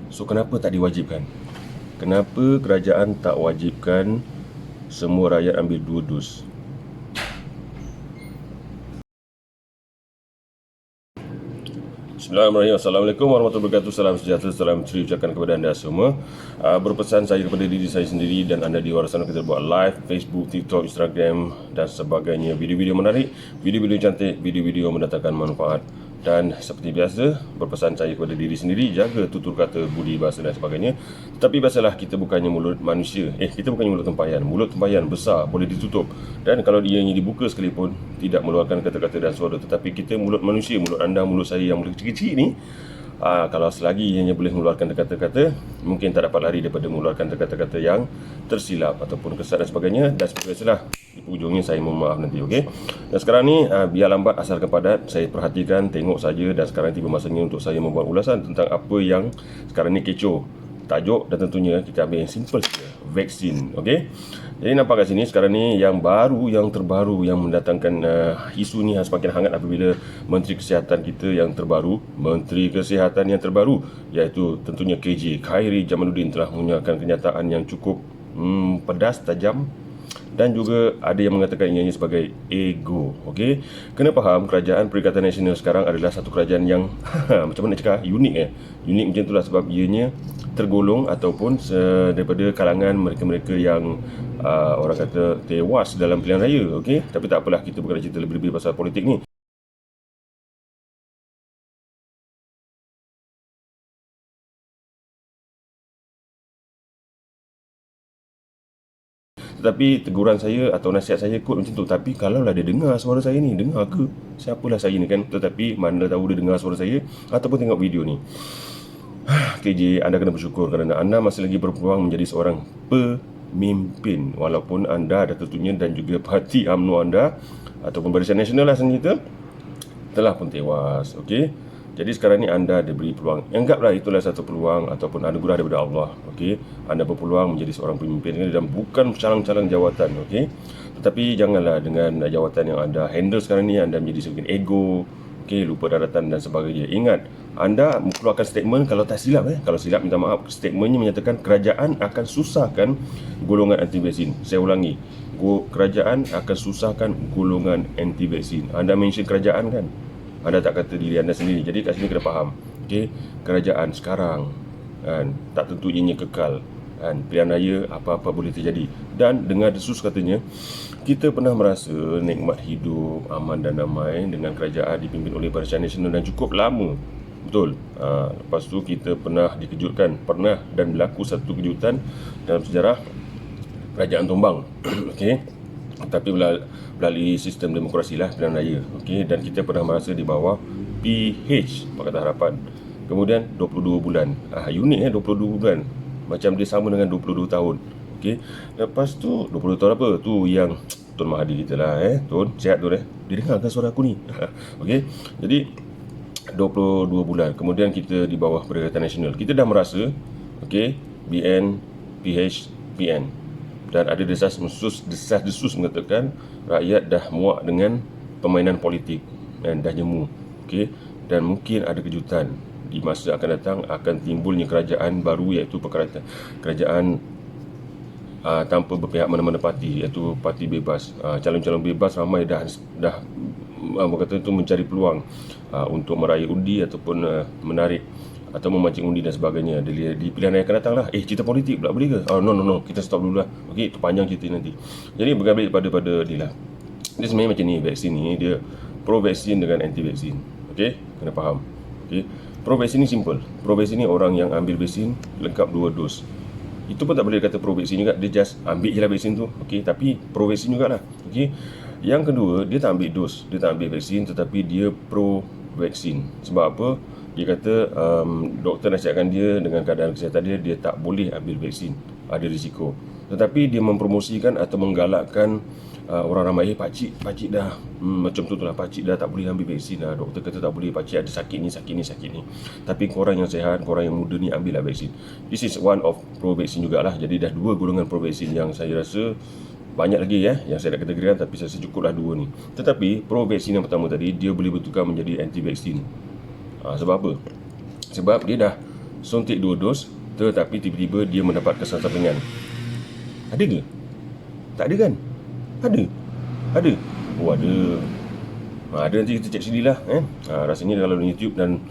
So kenapa tak diwajibkan? Kenapa kerajaan tak wajibkan semua rakyat ambil 2 dos? Bismillahirrahmanirrahim. Assalamualaikum warahmatullahi wabarakatuh. Salam sejahtera, salam ceri ucapkan kepada anda semua. Berpesan saya kepada diri saya sendiri dan anda di luar sana, kita buat live Facebook, TikTok, Instagram dan sebagainya. Video-video menarik, video-video cantik, video-video mendatangkan manfaat. Dan seperti biasa, berpesan saya kepada diri sendiri, jaga tutur kata, budi bahasa dan sebagainya. Tetapi biasalah, kita bukannya mulut manusia. Kita bukannya mulut tempayan. Mulut tempayan besar, boleh ditutup. Dan kalau dia ingin dibuka sekalipun, tidak mengeluarkan kata-kata dan suara. Tetapi kita mulut manusia, mulut anda, mulut saya yang mulut kecil-kecil ni, kalau selagi hanya boleh mengeluarkan kata-kata, mungkin tak dapat lari daripada mengeluarkan kata-kata yang tersilap ataupun kesat dan sebagainya. Dan seperti biasalah, di ujungnya saya mohon maaf nanti, okey. Dan sekarang ni, biar lambat asalkan padat, saya perhatikan, tengok saja. Dan sekarang tiba masanya untuk saya membuat ulasan tentang apa yang sekarang ni kecoh. Tajuk dan tentunya kita ambil yang simple saja, vaksin, okey. Jadi nampak kat sini sekarang ni yang baru, yang terbaru yang mendatangkan isu ni semakin hangat apabila Menteri Kesihatan kita yang terbaru, Menteri Kesihatan yang terbaru, iaitu tentunya KJ Khairy Jamaluddin telah mengeluarkan kenyataan yang cukup pedas, tajam, dan juga ada yang mengatakan ianya sebagai ego. Okey, kena faham kerajaan Perikatan Nasional sekarang adalah satu kerajaan yang macam mana nak cakap, unik unik macam itulah, sebab ianya tergolong ataupun daripada kalangan mereka-mereka yang orang kata tewas dalam pilihan raya. Okey, tapi tak apalah, kita bukan nak cerita lebih-lebih pasal politik ni. Tetapi teguran saya atau nasihat saya kot macam tu. Tapi kalaulah dia dengar suara saya ni, dengar ke? Siapalah saya ni kan? Tetapi mana tahu dia dengar suara saya ataupun tengok video ni. KJ, anda kena bersyukur kerana anda masih lagi berpeluang menjadi seorang pemimpin. Walaupun anda ada tentunya dan juga parti UMNO anda ataupun Barisan Nasional lah kita telah pun tewas. Okey, jadi sekarang ni anda diberi peluang. Anggaplah itulah satu peluang ataupun anugerah daripada Allah. Okey, anda berpeluang menjadi seorang pemimpin dan bukan calang-calang jawatan. Okey, tetapi janganlah dengan jawatan yang anda handle sekarang ni anda menjadi sedikit ego. Okey, lupa daratan dan sebagainya. Ingat, anda mengeluarkan statement, kalau tak silap kalau silap minta maaf, statementnya menyatakan kerajaan akan susahkan golongan anti vaksin. Saya ulangi, kerajaan akan susahkan golongan anti vaksin. Anda mention kerajaan kan? Anda tak kata diri anda sendiri. Jadi kat sini kena faham, okey, kerajaan sekarang kan tak tentu ianya kekal kan. Pilihan raya apa-apa boleh terjadi. Dan dengar desus katanya, kita pernah merasa nikmat hidup aman dan damai dengan kerajaan dipimpin oleh Barisan Nasional dan cukup lama. Betul. Lepas tu kita pernah dikejutkan, pernah dan berlaku satu kejutan dalam sejarah kerajaan tumbang. Okey, tapi melalui sistem demokrasi lah, pilihan raya. Okey, dan kita pernah merasa di bawah PH, Pakatan Harapan. Kemudian 22 bulan. Unik 22 bulan. Macam dia sama dengan 22 tahun. Okey. Lepas tu 22 tahun apa? Tu yang Tun Mahathir kita lah Tun, sihat Tun Dia dengar kan suara aku ni? Okey. Jadi 22 bulan. Kemudian kita di bawah Perikatan Nasional. Kita dah merasa okey, BN, PH, PN. Dan ada desas-desus mengatakan rakyat dah muak dengan permainan politik dan dah jemu. Okey, dan mungkin ada kejutan di masa akan datang, akan timbulnya kerajaan baru, iaitu kerajaan tanpa berpihak mana-mana parti, iaitu parti bebas. Calon-calon bebas ramai dah berkata itu mencari peluang untuk meraih undi ataupun menarik atau memancing undi dan sebagainya di pilihan yang akan datang lah. Cerita politik pula boleh ke? No, kita stop dulu lah. Okey, itu panjang cerita nanti. Jadi berbalik pada dia lah. Dia sebenarnya macam ni, vaksin ni dia pro vaksin dengan anti vaksin. Okey, kena faham. Okey, pro vaksin ni simple. Pro vaksin ni orang yang ambil vaksin lengkap 2 dos. Itu pun tak boleh kata pro vaksin juga, dia just ambil je lah vaksin tu. Okey, tapi pro vaksin jugalah. Okey, yang kedua, dia tak ambil dos, dia tak ambil vaksin, tetapi dia pro vaksin. Sebab apa? Dia kata doktor nasihatkan dia dengan keadaan kesihatan dia tak boleh ambil vaksin, ada risiko. Tetapi dia mempromosikan atau menggalakkan orang ramai, pakcik dah macam tu lah, pakcik dah tak boleh ambil vaksin lah. Doktor kata tak boleh, pakcik ada sakit ni. Tapi korang yang sehat, korang yang muda ni ambil lah vaksin. This is one of pro vaksin jugalah. Jadi dah 2 golongan pro vaksin yang saya rasa banyak lagi yang saya nak kategorikan, tapi saya rasa cukuplah 2 ni. Tetapi pro vaksin yang pertama tadi, dia boleh bertukar menjadi anti vaksin. Sebab apa? Sebab dia dah suntik 2 dos, tetapi tiba-tiba dia mendapat kesan sampingan. Ada ke? Tak ada kan? Ada. Ada. Oh, ada. Ada, nanti kita cek sendirilah rasanya kalau di YouTube. Dan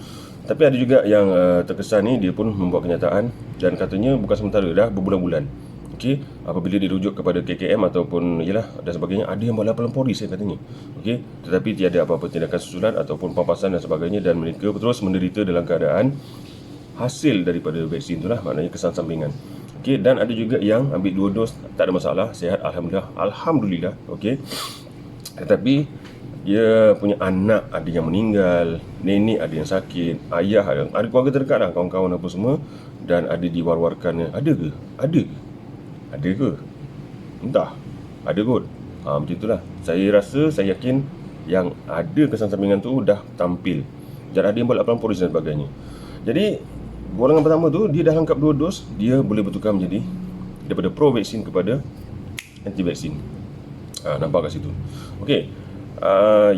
tapi ada juga yang terkesan ni, dia pun membuat kenyataan dan katanya bukan sementara, dah berbulan-bulan. Okey, apabila dirujuk kepada KKM ataupun yalah dan sebagainya, ada yang buat laporan polis katanya. Okey, tetapi tiada apa-apa tindakan susulan ataupun pampasan dan sebagainya, dan mereka terus menderita dalam keadaan hasil daripada vaksin itulah, maknanya kesan sampingan. Okey, dan ada juga yang ambil 2 dos tak ada masalah, sihat, alhamdulillah. Okey, tetapi dia punya anak ada yang meninggal, nenek ada yang sakit, ayah ada keluarga terdekat lah, kawan-kawan apa semua, dan ada diwar-warkannya. Ada ke? Ada ke? Ada ke? Entah. Ada kot. Macam itulah. Saya rasa, saya yakin yang ada kesan sampingan tu dah tampil, dan ada yang buat laporan polis dan sebagainya. Jadi golongan pertama tu, dia dah lengkap 2 dos, dia boleh bertukar menjadi daripada pro vaksin kepada anti vaksin. Nampak kat situ. Okey.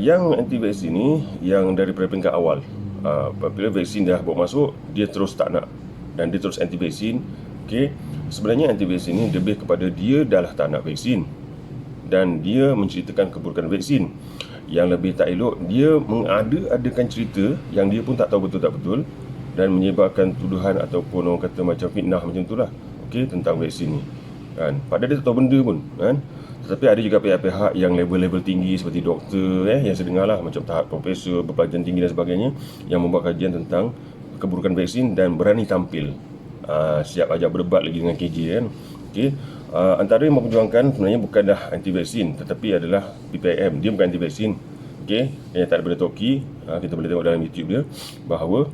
Yang anti vaksin ni, yang daripada peringkat awal, apabila vaksin dah bawa masuk, dia terus tak nak dan dia terus anti vaksin. Okey, sebenarnya anti vaksin ni lebih kepada dia dah lah tak nak vaksin, dan dia menceritakan keburukan vaksin. Yang lebih tak elok, dia mengada-adakan cerita yang dia pun tak tahu betul tak betul, dan menyebarkan tuduhan ataupun orang kata macam fitnah macam itulah, okey, tentang vaksin ni kan. Padahal dia tak tahu benda pun kan. Tetapi ada juga pihak-pihak yang level-level tinggi seperti doktor yang saya dengar lah, macam tahap profesor, berpelajaran tinggi dan sebagainya, yang membuat kajian tentang keburukan vaksin dan berani tampil siap ajak berdebat lagi dengan KJ kan. Okey, antara yang memperjuangkan sebenarnya bukanlah anti vaksin, tetapi adalah PPM. Dia bukan anti vaksin. Okey, yang tak ada benda toki, kita boleh tengok dalam YouTube dia bahawa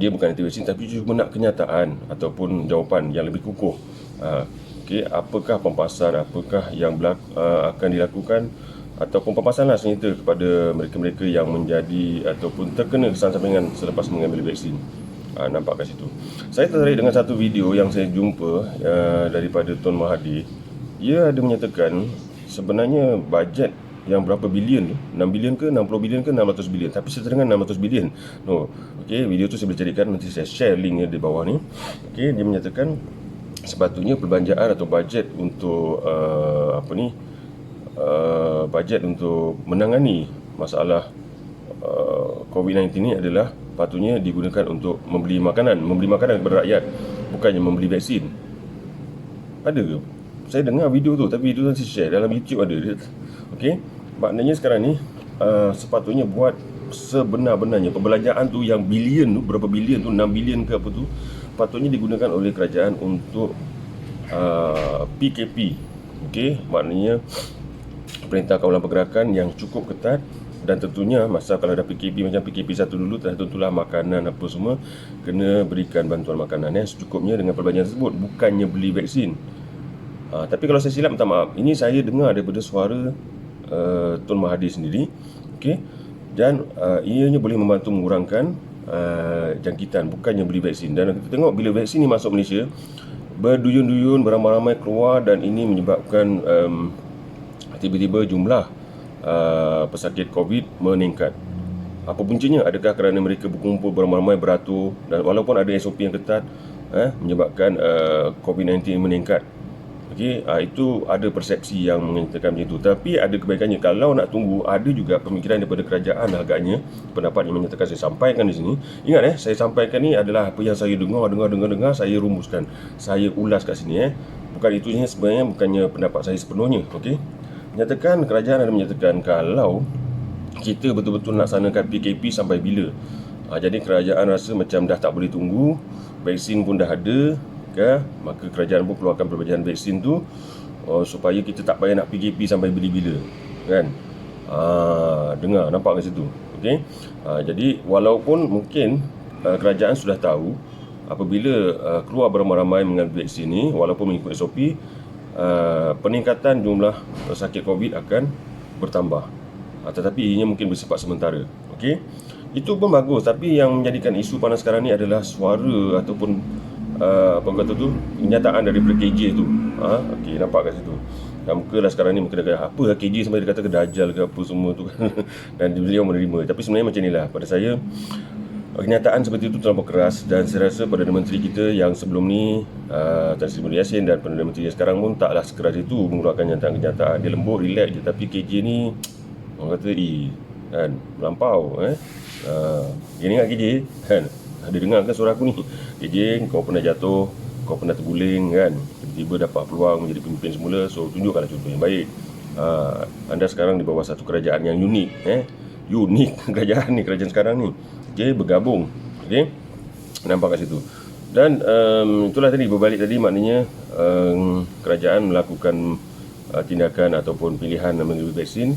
dia bukan anti vaksin, tapi cuma nak kenyataan ataupun jawapan yang lebih kukuh. Okey, apakah pampasan, apakah yang akan dilakukan, ataupun pampasanlah senyata kepada mereka-mereka yang menjadi ataupun terkena kesan sampingan selepas mengambil vaksin. Nampak kat situ. Saya tertarik dengan satu video yang saya jumpa daripada Tun Mahathir. Dia ada menyatakan sebenarnya bajet yang berapa bilion tu, 6 bilion ke 60 bilion ke 600 bilion, tapi seterengan 600 bilion. Okey, video tu saya boleh carikan, nanti saya share linknya di bawah ni. Okey, dia menyatakan sepatutnya perbelanjaan atau bajet untuk bajet untuk menangani masalah COVID-19 ni adalah patutnya digunakan untuk membeli makanan kepada rakyat, bukannya membeli vaksin. Ada ke? Saya dengar video tu, tapi video tu saya share dalam YouTube ada. Okey, maknanya sekarang ni sepatutnya buat sebenar-benarnya perbelanjaan tu, yang bilion tu, berapa bilion tu, 6 bilion ke apa tu, patutnya digunakan oleh kerajaan untuk PKP. Okey, maknanya Perintah Kawalan Pergerakan yang cukup ketat. Dan tentunya masa kalau ada PKP macam PKP 1 dulu, tentulah makanan apa semua kena berikan bantuan makanan secukupnya dengan perbelanjaan tersebut, bukannya beli vaksin. Tapi kalau saya silap, minta maaf. Ini saya dengar daripada suara Tun Mahathir sendiri. Okey, dan ianya boleh membantu mengurangkan jangkitan, bukannya beli vaksin. Dan kita tengok bila vaksin ni masuk Malaysia, berduyun-duyun, beramai-ramai keluar, dan ini menyebabkan tiba-tiba jumlah pesakit COVID meningkat. Apa puncanya? Adakah kerana mereka berkumpul beramai-ramai, beratur, dan walaupun ada SOP yang ketat menyebabkan COVID-19 meningkat? Okey, itu ada persepsi yang mengatakan macam itu. Tapi ada kebaikannya, kalau nak tunggu, ada juga pemikiran daripada kerajaan agaknya, pendapat yang menyatakan saya sampaikan di sini. Ingat saya sampaikan ni adalah apa yang saya dengar, saya rumuskan, saya ulas kat sini Bukan itu sebenarnya, bukannya pendapat saya sepenuhnya. Okey, kerajaan ada menyatakan kalau kita betul-betul nak laksanakan PKP sampai bila. Jadi kerajaan rasa macam dah tak boleh tunggu, vaksin pun dah ada, maka kerajaan pun keluarkan perbelanjaan vaksin tu supaya kita tak payah nak PKP sampai bila-bila kan. Dengar, nampak kat situ. Okey, jadi walaupun mungkin kerajaan sudah tahu apabila keluar beramai-ramai mengambil vaksin ni, walaupun mengikut SOP, peningkatan jumlah pesakit COVID akan bertambah, tetapi ianya mungkin bersifat sementara. Okey, itu pun bagus. Tapi yang menjadikan isu panas sekarang ni adalah suara ataupun kenyataan dari KJ tu. Okey, nampak kat situ. Muka lah sekarang ni, muka dia kata apa KJ sampai dia kata ke Dajjal ke apa semua tu kan. Dan beliau menerima. Tapi sebenarnya macam inilah, pada saya Kenyataan seperti itu terlampau keras dan saya rasa Perdana Menteri kita yang sebelum ni Tan Sri Mulyani Yassin dan Perdana Menteri yang sekarang pun taklah sekeras itu mengeluarkan kenyataan-kenyataan. Dia lembut, relax je, tapi KJ ni orang kata kan melampau dia ingat KJ kan, ada dengar kan suara aku ni, KJ kau pernah jatuh, kau pernah terguling kan, tiba-tiba dapat peluang menjadi pemimpin semula, so tunjukkanlah contoh yang baik. Anda sekarang di bawah satu kerajaan yang unik, unik kerajaan sekarang ni, okay, bergabung, okay, nampak kat situ. Dan itulah tadi, berbalik tadi, maknanya kerajaan melakukan tindakan ataupun pilihan mengambil vaksin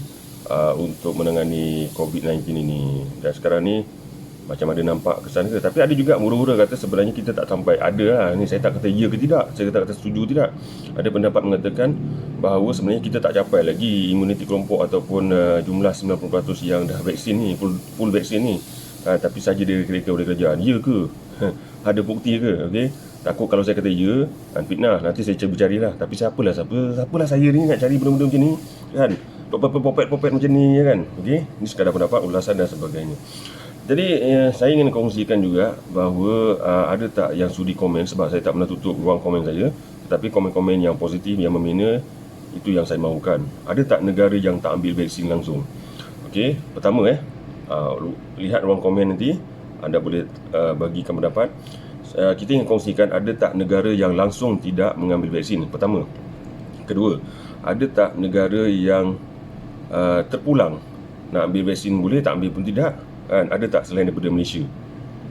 untuk menangani COVID-19 ini. Dan sekarang ni macam ada nampak kesan ke, tapi ada juga hura-hura kata sebenarnya kita tak sampai. Ada lah, ni saya tak kata ya ke tidak, saya tak kata setuju tidak. Ada pendapat mengatakan bahawa sebenarnya kita tak capai lagi imuniti kelompok ataupun jumlah 90% yang dah vaksin ni, full vaksin ni. Tapi saja dia reka oleh kerajaan. Ya ke? Ada bukti ke? Okey. Takut kalau saya kata ya, fitnah. Nanti saya bercarilah. Tapi siapalah saya ni nak cari benda-benda macam ni, kan? Popet-popet macam ni, kan? Okey. Ini sekadar pendapat, ulasan dan sebagainya. Jadi saya ingin kongsikan juga bahawa ada tak yang sudi komen, sebab saya tak pernah tutup ruang komen saya, tetapi komen-komen yang positif, yang membina, itu yang saya mahukan. Ada tak negara yang tak ambil vaksin langsung? Okey, pertama lihat ruang komen nanti, anda boleh bagikan pendapat. Kita ingin kongsikan ada tak negara yang langsung tidak mengambil vaksin, pertama. Kedua, ada tak negara yang terpulang nak ambil vaksin boleh, tak ambil pun tidak, kan? Ada tak selain daripada Malaysia?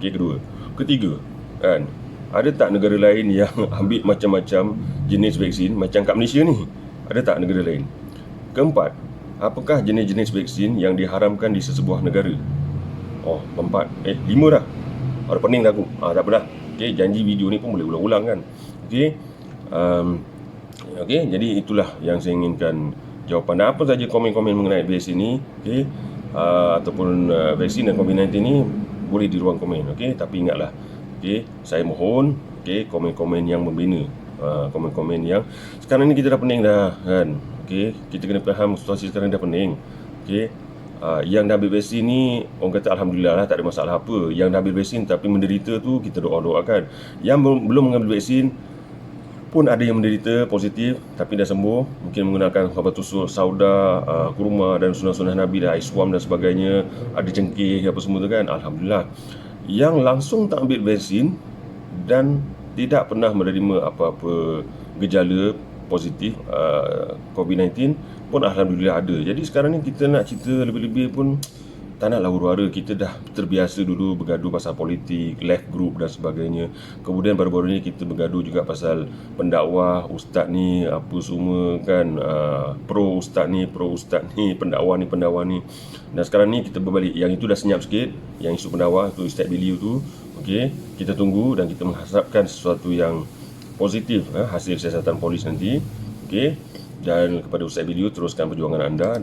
Okey, kedua. Ketiga, kan, ada tak negara lain yang ambil macam-macam jenis vaksin macam kat Malaysia ni? Ada tak negara lain? Keempat, apakah jenis-jenis vaksin yang diharamkan di sesebuah negara? Empat. Lima dah. Ada pening dah aku. Tak apa dah. Okey, janji video ni pun boleh ulang-ulang kan. Okey. Okey, jadi itulah yang saya inginkan jawapan. Dan apa saja komen-komen mengenai vaksin ini, okey, ataupun vaksin dan COVID-19 ni boleh di ruang komen, okey. Tapi ingatlah, okey, saya mohon, okey, komen-komen yang membina, komen-komen yang sekarang ni kita dah pening dah, kan. Okey, kita kena faham situasi sekarang dah pening. Okey, yang dah ambil vaksin ni orang kata alhamdulillah lah, tak ada masalah apa. Yang dah ambil vaksin tapi menderita tu kita doa-doakan. Yang belum mengambil vaksin pun ada yang menderita positif tapi dah sembuh, mungkin menggunakan khabar tusuk, sauda, kurma dan sunnah-sunnah Nabi, dah aiswam dan sebagainya, ada cengkeh apa semua tu kan, alhamdulillah. Yang langsung tak ambil vaksin dan tidak pernah menerima apa-apa gejala positif COVID-19 pun alhamdulillah ada. Jadi sekarang ni kita nak cerita lebih-lebih pun tak naklah huru-hara. Kita dah terbiasa dulu bergaduh pasal politik, left group dan sebagainya. Kemudian baru-baru ni kita bergaduh juga pasal pendakwah, ustaz ni apa semua kan, pro ustaz ni, pendakwah ni. Dan sekarang ni kita berbalik, yang itu dah senyap sikit, yang isu pendakwah tu, ustaz beliau tu, okey, kita tunggu dan kita mengharapkan sesuatu yang positif hasil siasatan polis nanti, okey. Dan kepada ustaz beliau, teruskan perjuangan anda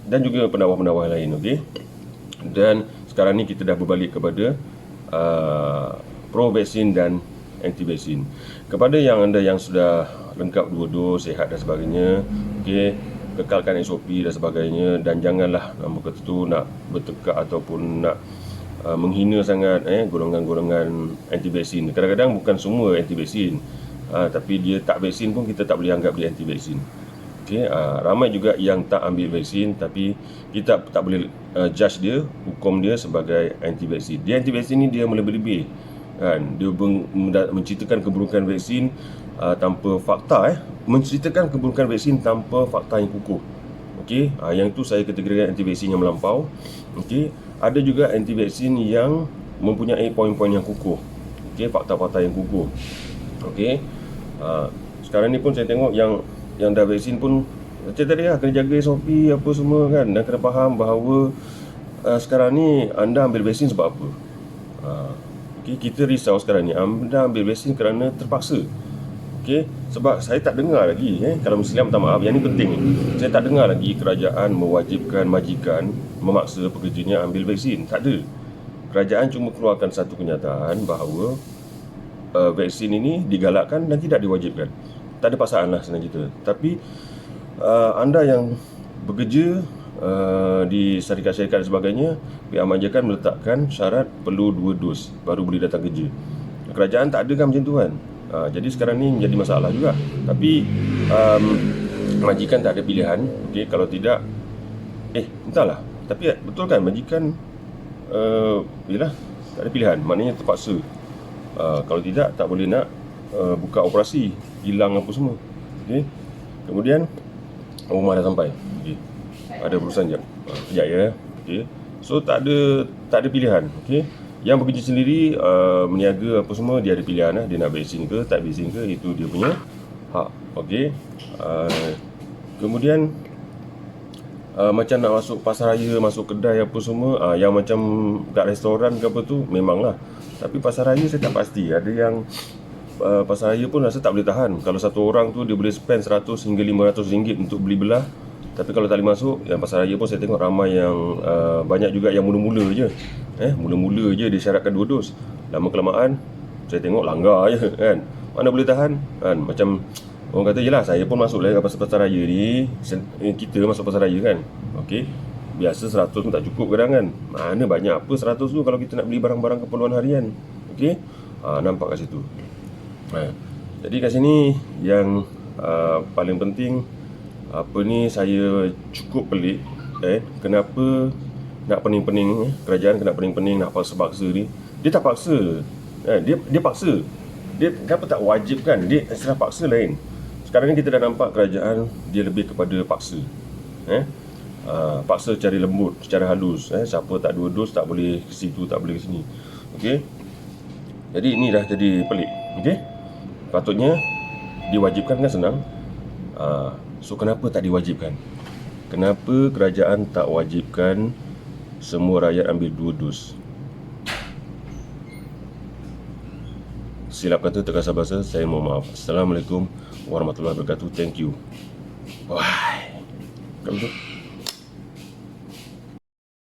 dan juga pendakwah-pendakwah lain, okey. Dan sekarang ni kita dah berbalik kepada pro vaksin dan anti vaksin. Kepada yang anda yang sudah lengkap 2 dos, sihat dan sebagainya, okey, kekalkan SOP dan sebagainya, dan janganlah nama kata tu nak bertekak ataupun nak menghina sangat golongan-golongan anti vaksin. Kadang-kadang bukan semua anti vaksin, tapi dia tak vaksin pun kita tak boleh anggap dia anti vaksin. Okay, ramai juga yang tak ambil vaksin tapi kita tak boleh judge dia, hukum dia sebagai anti vaksin. Dia anti vaksin ni dia melebih-lebih, kan. Dia menceritakan keburukan vaksin tanpa fakta, menceritakan keburukan vaksin tanpa fakta yang kukuh. Okey, yang itu saya kategorikan anti vaksin yang melampau. Okey, ada juga anti vaksin yang mempunyai poin-poin yang kukuh. Okey, fakta-fakta yang kukuh. Okey. Sekarang ni pun saya tengok yang dah vaksin pun macam tadi lah, kena jaga SOP apa semua kan, dan kena faham bahawa sekarang ni anda ambil vaksin sebab apa. Okay, kita risau sekarang ni anda ambil vaksin kerana terpaksa. Okay, sebab saya tak dengar lagi kalau Muslim, minta maaf, yang ni penting, saya tak dengar lagi kerajaan mewajibkan majikan memaksa pekerjanya ambil vaksin. Tak ada. Kerajaan cuma keluarkan satu kenyataan bahawa vaksin ini digalakkan dan tidak diwajibkan. Tak ada paksaan lah senang cerita. Tapi anda yang bekerja di syarikat-syarikat dan sebagainya, pihak majikan meletakkan syarat perlu 2 dos baru boleh datang kerja. Kerajaan tak ada kan macam tu kan. Jadi sekarang ni menjadi masalah juga. Tapi majikan tak ada pilihan. Okey, kalau tidak entahlah. Tapi betul kan majikan yalah, tak ada pilihan. Maknanya terpaksa. Kalau tidak tak boleh nak buka operasi, hilang apa semua. Okey. Kemudian rumah dah sampai. Okey. Ada urusan jap. Kejap ya. Okey. So tak ada pilihan. Okey. Yang bekerja sendiri meniaga apa semua, dia ada pilihan lah. Dia nak vaksin ke tak vaksin ke, itu dia punya hak. Okey. Kemudian macam nak masuk pasar raya, masuk kedai apa semua, yang macam kat restoran ke apa tu memanglah. Tapi pasar raya saya tak pasti. Ada yang pasar raya pun rasa tak boleh tahan. Kalau satu orang tu dia boleh spend 100 hingga 500 ringgit untuk beli belah. Tapi kalau tak boleh masuk, yang pasar raya pun saya tengok ramai yang banyak juga yang mula-mula je. Mula-mula je dia syaratkan 2 dos. Lama kelamaan saya tengok langgar je kan. Mana boleh tahan kan. Macam orang kata, yelah saya pun masuk lah ke pasar raya ni. Kita masuk pasar raya kan. Okey. Biasa 100 pun tak cukup kadang kan. Mana banyak apa 100 tu kalau kita nak beli barang-barang keperluan harian. Okey. Nampak kat situ. Jadi kat sini yang paling penting apa ni, saya cukup pelik kenapa nak pening-pening, kerajaan kena pening-pening nak paksa-paksa ni. Dia tak paksa. Dia paksa. Dia kenapa tak wajibkan? Dia istilah paksa lain. Sekarang ni kita dah nampak kerajaan dia lebih kepada paksa. Paksa secara lembut, secara halus. Siapa tak 2 dos tak boleh ke situ, tak boleh ke sini. Okey. Jadi ini dah jadi pelik. Okey. Patutnya diwajibkan kan senang. So kenapa tak diwajibkan? Kenapa kerajaan tak wajibkan semua rakyat ambil 2 dos? Silap kata terkasar bahasa, saya mohon maaf. Assalamualaikum warahmatullahi wabarakatuh. Thank you. Wah. Betul.